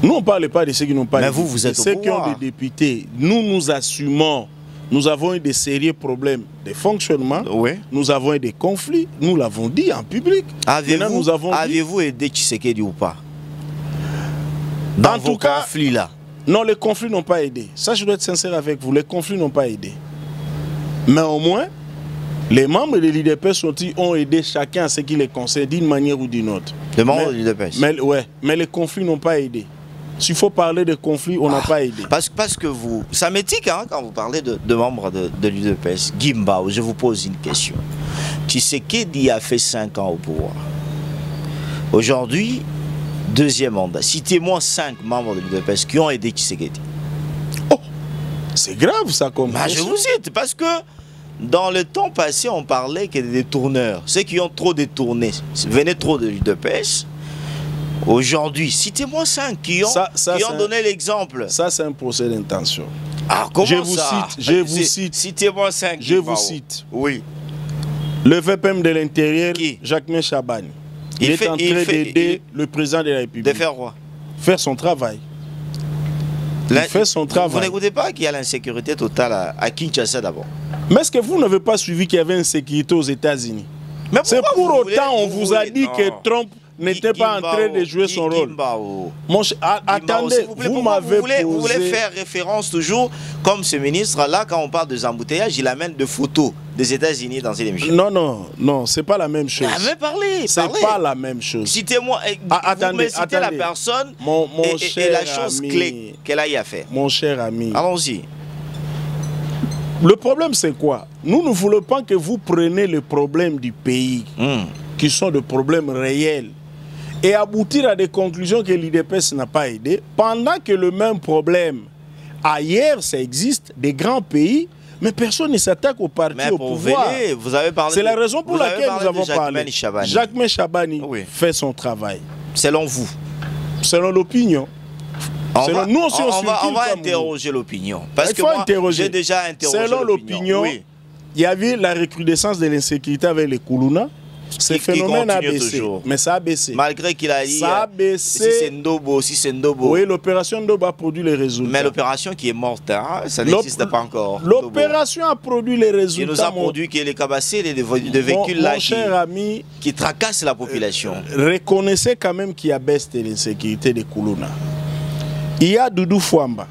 Nous, on ne parle pas de ceux qui n'ont pas de députés. Mais vous êtes au pouvoir. Ceux qui ont des députés, nous assumons. Nous avons eu des sérieux problèmes de fonctionnement. Oui. Nous avons eu des conflits. Nous l'avons dit en public. Avez-vous aidé Tshisekedi ou pas? Dans vos conflits-là. Non, les conflits n'ont pas aidé. Ça, je dois être sincère avec vous. Les conflits n'ont pas aidé. Mais au moins, les membres de l'UDPS ont aidé chacun à ce qui les concerne d'une manière ou d'une autre. Les membres de l'UDPS? Mais les conflits n'ont pas aidé. S'il faut parler de conflits, on n'a pas aidé. Parce que vous... Ça m'étique hein, quand vous parlez de membres de l'UDPS. Gimbao, je vous pose une question. Tshisekedi a fait 5 ans au pouvoir. Aujourd'hui, 2e mandat. Citez-moi 5 membres de l'UDPS qui ont aidé Tshisekedi. Oh, c'est grave ça comme je vous cite, parce que dans le temps passé, on parlait que des détourneurs. Ceux qui ont trop détourné, venaient trop de l'UDPS. Aujourd'hui, citez-moi 5 qui ont donné l'exemple. Ça, c'est un procès d'intention. Ah, comment ça? Je vous cite. Citez-moi 5. Je vous cite. Oui. Le VPM de l'Intérieur, Jacquemain Chabani. Il est en train d'aider le président de la République. De faire quoi? Faire son travail. Il fait son travail. Vous n'écoutez pas qu'il y a l'insécurité totale à Kinshasa d'abord? Mais est-ce que vous n'avez pas suivi qu'il y avait une sécurité aux États-Unis? C'est pour autant on vous a dit que Trump n'était pas en train de jouer son rôle. Attendez, vous voulez faire référence toujours, comme ce ministre-là, quand on parle de embouteillages, il amène des photos des États-Unis dans ses émissions. Non, c'est pas la même chose. Mais parlez. C'est pas la même chose. Citez-moi, citez la personne et la chose clé qu'elle a eu à faire. Mon cher ami. Allons-y. Le problème, c'est quoi? Nous ne voulons pas que vous preniez les problèmes du pays, qui sont des problèmes réels, et aboutir à des conclusions que l'UDPS n'a pas aidé, pendant que le même problème, ailleurs, ça existe, des grands pays, mais personne ne s'attaque au parti au pouvoir. C'est la raison pour laquelle nous avons parlé. Jacquemain Chabani fait son travail. Selon vous? Selon l'opinion. On va interroger l'opinion. Parce que moi, j'ai déjà interrogé selon l'opinion, il y avait la recrudescence de l'insécurité avec les Koulouna. Ce phénomène a baissé. Toujours. Mais ça a baissé. Malgré qu'il a dit ça a baissé. Si c'est Ndobo. Oui, l'opération Ndobo a produit les résultats. Mais l'opération qui est morte, hein, ça n'existe pas encore. L'opération a produit les résultats. Il nous a produit que les cabassés, les véhicules là qui tracassent la population. Reconnaissez quand même qu'il y a baisse de l'insécurité des Koulouna. Il y a Doudou Fouamba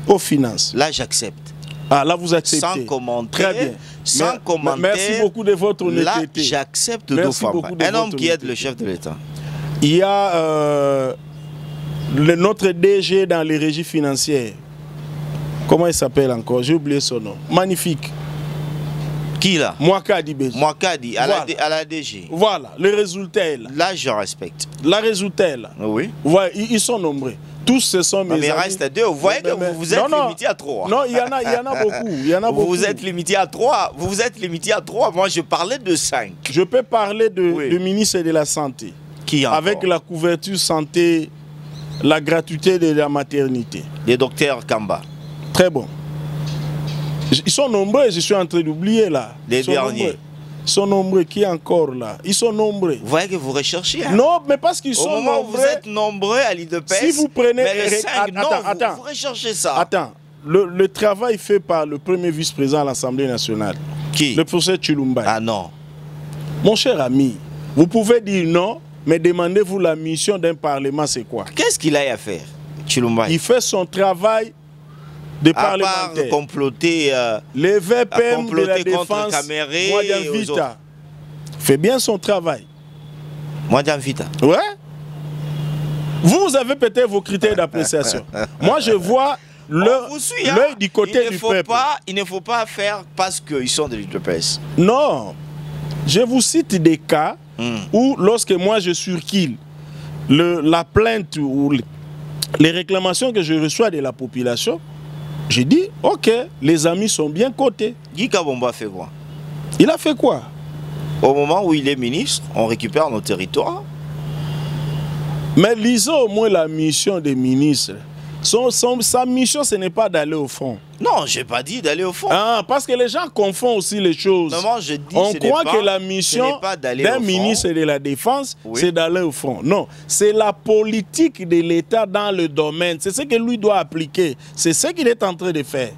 aux finances. Là, j'accepte. Ah, là, vous acceptez. Sans commentaire. Très bien. Sans commentaire. Merci beaucoup de votre honnêteté. Là, j'accepte Doudou Fouamba. Un homme qui aide le chef de l'État. Il y a notre DG dans les régies financières. Comment il s'appelle encore? J'ai oublié son nom. Magnifique. Qui là? Mouakadi Béji. Mouakadi, à la DG. Voilà, le résultat est là. Là, je respecte. Le résultat est là. Oui. Voilà, ils sont nombreux. Tous ce sont mes amis. Mais il reste deux. Vous voyez que vous vous êtes limité à 3. Non, il y en a beaucoup. Il y en a beaucoup. Vous vous êtes limité à 3. Vous vous êtes limité à 3. Moi, je parlais de 5. Je peux parler du ministre de la Santé. Qui encore? Avec la couverture santé, la gratuité de la maternité. Les docteurs Kamba. Très bon. Ils sont nombreux, je suis en train d'oublier là. Les derniers. Ils sont nombreux, qui est encore là? Ils sont nombreux. Vous voyez que vous recherchez. Hein? Non, mais parce qu'ils sont nombreux. Au moment où vous êtes nombreux à l'IDPS, si vous prenez... mais le 5, attends, vous recherchez ça. Attends, le travail fait par le premier vice-président à l'Assemblée nationale. Qui? Le professeur Chilumba. Ah non. Mon cher ami, vous pouvez dire non, mais demandez-vous la mission d'un parlement, c'est quoi? Qu'est-ce qu'il a à faire, Chilumba? Il fait son travail de parlementaire. À part comploter, les VPM de la contre défense, Caméré Mwadian Vita fait bien son travail. Mwadian Vita. Ouais. Vous avez peut-être vos critères d'appréciation. Moi, je vois l'œil du côté du peuple. Il ne faut pas faire parce qu'ils sont de l'UDPS. Non. Je vous cite des cas où, lorsque moi je surquille la plainte ou les réclamations que je reçois de la population, je dis, ok, les amis sont bien cotés. Guy Kabomba fait quoi? Il a fait quoi? Au moment où il est ministre, on récupère nos territoires. Mais lisons au moins la mission des ministres. Sa mission, ce n'est pas d'aller au fond. Non, je n'ai pas dit d'aller au fond. Ah, parce que les gens confondent aussi les choses. Non, je dis, on croit que la mission d'un ministre de la Défense, c'est d'aller au front. Non, c'est la politique de l'État dans le domaine. C'est ce que lui doit appliquer. C'est ce qu'il est en train de faire.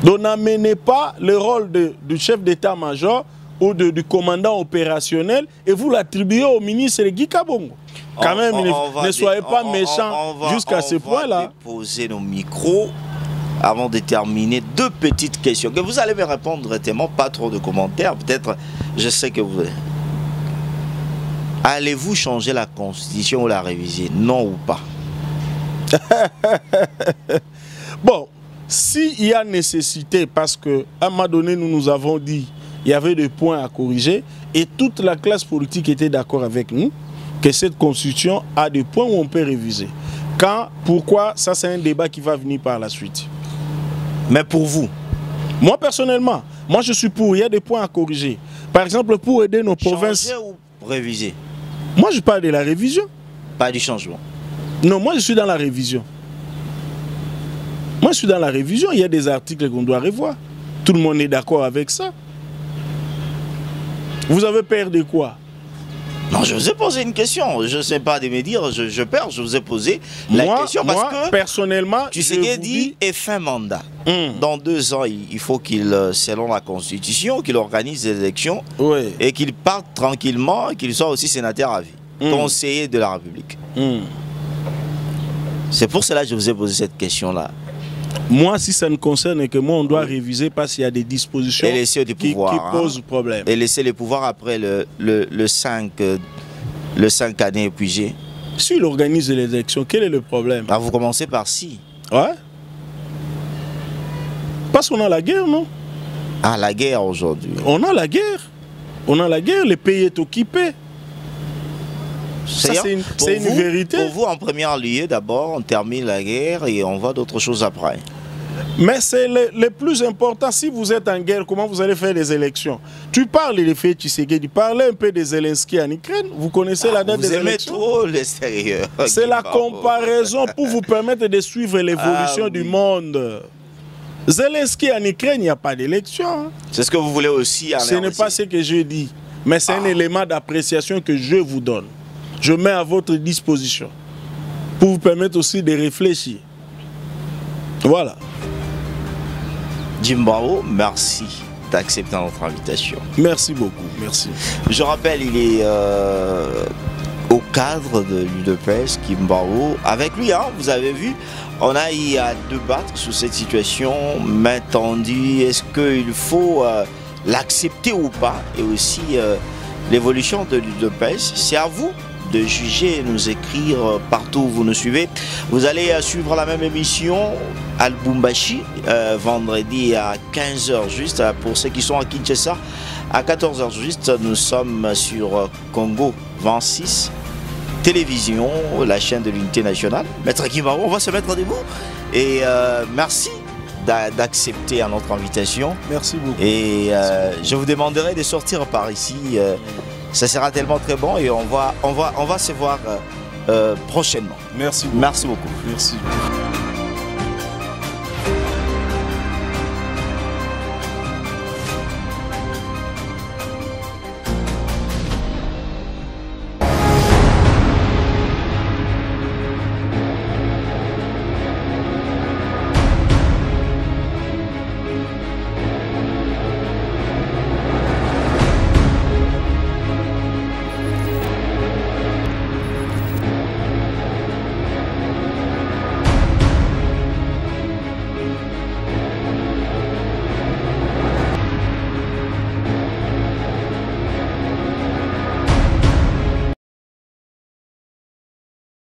Donc n'amenez pas le rôle du chef d'état-major ou du commandant opérationnel et vous l'attribuez au ministre Guy Kabongo. Quand même, ne soyez pas méchants jusqu'à ce point-là. On va poser nos micros avant de terminer. 2 petites questions que vous allez me répondre directement, pas trop de commentaires. Peut-être, je sais que vous... Allez-vous changer la Constitution ou la réviser? Non ou pas? Bon, s'il y a nécessité, parce qu'à un moment donné, nous avons dit il y avait des points à corriger et toute la classe politique était d'accord avec nous que cette constitution a des points où on peut réviser. Pourquoi? Ça, c'est un débat qui va venir par la suite. Mais pour vous? Moi, personnellement, moi, je suis pour. Il y a des points à corriger. Par exemple, pour aider nos provinces... Changer ou réviser? Moi, je parle de la révision. Pas du changement? Non, moi, je suis dans la révision. Moi, je suis dans la révision. Il y a des articles qu'on doit revoir. Tout le monde est d'accord avec ça. Vous avez peur de quoi? Non, je vous ai posé une question. Je ne sais pas de me dire, je perds. Je vous ai posé la question parce que, personnellement, tu sais qu'il dit et fin mandat. Dans 2 ans, il faut qu'il, selon la Constitution, qu'il organise des élections et qu'il parte tranquillement et qu'il soit aussi sénateur à vie, conseiller de la République. C'est pour cela que je vous ai posé cette question-là. Moi, si ça ne concerne que moi, on doit réviser parce qu'il y a des dispositions qui posent problème. Et laisser les pouvoirs après le 5 années épuisées. S'il organise les élections, quel est le problème? Ah, vous commencez par si. Ouais. Parce qu'on a la guerre, non? Ah, la guerre aujourd'hui. On a la guerre. On a la guerre, le pays est occupé. C'est une vérité. Pour vous, en premier lieu, d'abord, on termine la guerre et on voit d'autres choses après. Mais c'est le plus important. Si vous êtes en guerre, comment vous allez faire des élections? Tu parles des faits Tshisekedi, parlez un peu des Zelensky en Ukraine. Vous connaissez la date des élections? Vous aimez trop l'extérieur. C'est la comparaison pour vous permettre de suivre l'évolution du monde. Zelensky en Ukraine, il n'y a pas d'élection. C'est ce que vous voulez aussi. Ce n'est pas ce que je dis, mais c'est un élément d'appréciation que je vous donne. Je mets à votre disposition pour vous permettre aussi de réfléchir. Voilà. Djimbao, merci d'accepter notre invitation. Merci beaucoup, merci. Je rappelle, il est au cadre de l'UDPS, Djimbao. Avec lui, hein, vous avez vu, on a eu à débattre sur cette situation, main tendue. Est-ce qu'il faut l'accepter ou pas? Et aussi l'évolution de l'UDPS. C'est à vous de juger et nous écrire partout où vous nous suivez. Vous allez suivre la même émission à Lubumbashi vendredi à 15h juste. Pour ceux qui sont à Kinshasa, à 14h juste, nous sommes sur Congo 26 Télévision, la chaîne de l'unité nationale. Maître Djimbao, on va se mettre debout. Et merci d'accepter à notre invitation. Merci beaucoup. Et je vous demanderai de sortir par ici. Ça sera tellement très bon et on va se voir prochainement. Merci beaucoup. Merci beaucoup. Merci.